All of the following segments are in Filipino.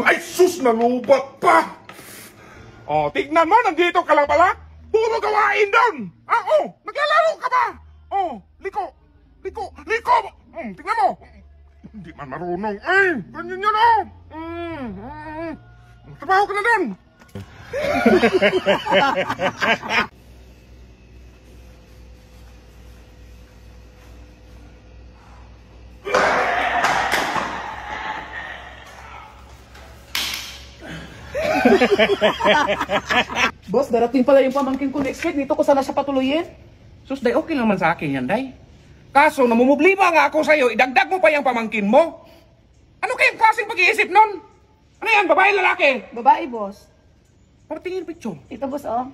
Ay, sus, nalubat pa! Oh, tignan mo, nandito ka lang pala. Puro gawain doon. Ah, oh, naglalaro ka ba? Oh, liko. Tignan mo. Hindi man marunong. Ay, ganyan yan, oh. Trabaho ka na doon. Boss, darating pala yung pamangkin ko next week. Dito ko sana siya patuloyin. Sus, day, okay lang man sa akin yan, day. Kaso, namumublima nga ako sa'yo, idagdag mo pa yung pamangkin mo. Ano kayong klaseng pag-iisip nun? Ano yan, babae, lalaki? Babae, boss. Partingin picture. Ito, boss, oh.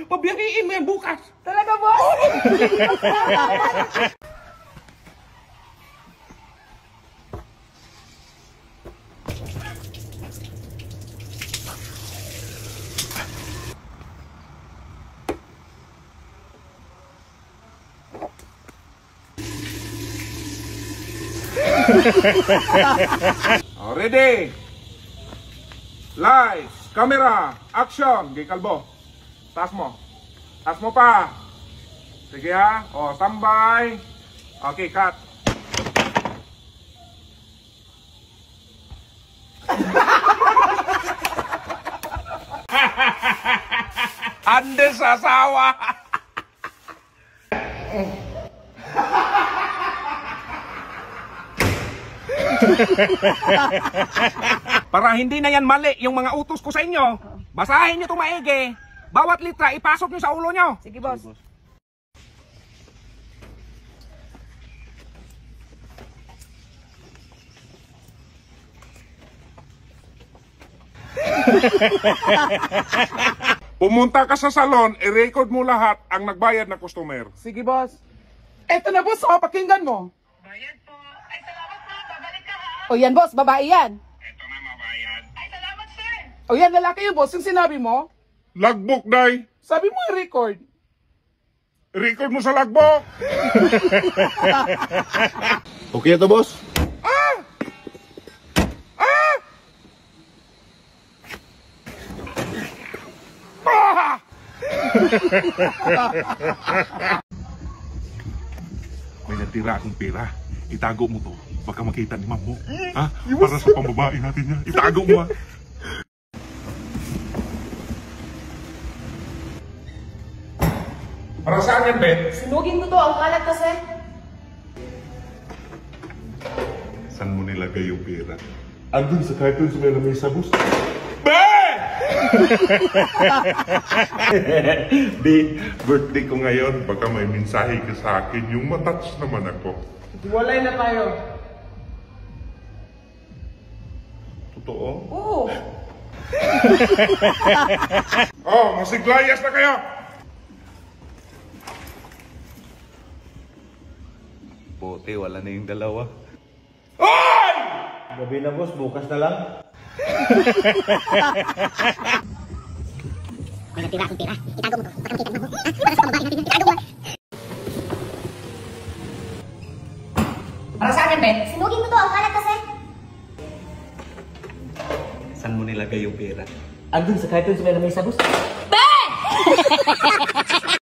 Pabiyagiin mo yan bukas. Talaga, boss? Oh, ready? Lights, camera, action. Gay kalbo. Taas mo. Taas mo pa. Sige ha. Oh, standby. Okay, cut. Andes sa asawa. Para hindi na yan mali yung mga utos ko sa inyo, basahin nyo itong maigi. Bawat litra, ipasok nyo sa ulo nyo. Sige, boss. Pumunta ka sa salon, i-record mo lahat ang nagbayad na customer. Sige, boss. Eto na, boss. O, pakinggan mo. Bayad po. Ay, salamat po. Babalik ka ha. O, yan, boss. Babae yan. Ito na mabayad. Ay, salamat sir. O, yan, lalaki yung boss. Yung sinabi mo. Logbook, day. Sabi mo i-record. Record mo sa logbook. Okay na to, boss? May natira akong pera. Itago mo to. Baka makita ni ma'am mo. Ha? Para sa pambabae natin niya. Itago mo ha. Para saan yan, Ben? Sinugin ko to. Ang kalat kasi. Saan mo nilagay yung pera? Andun sa carton sa may sabos. Ben! Di, birthday ko ngayon. Baka may mensahe ka sa akin. Yung matouch naman ako. Walay na tayo. Totoo? Oo. Oh, masiglayas na kayo! Buti, wala na yung dalawa. Hoy! Gabi na, boss. Bukas na lang. May natira akong pera. Itago mo to. Baka makita mo. Para sa pambabae natin. Itago mo. Para sa akin, Ben? Sinugin ko to. Ang kalat kasi. Saan mo nilagay yung pera? Andun sa carton sa may sabos. Ben!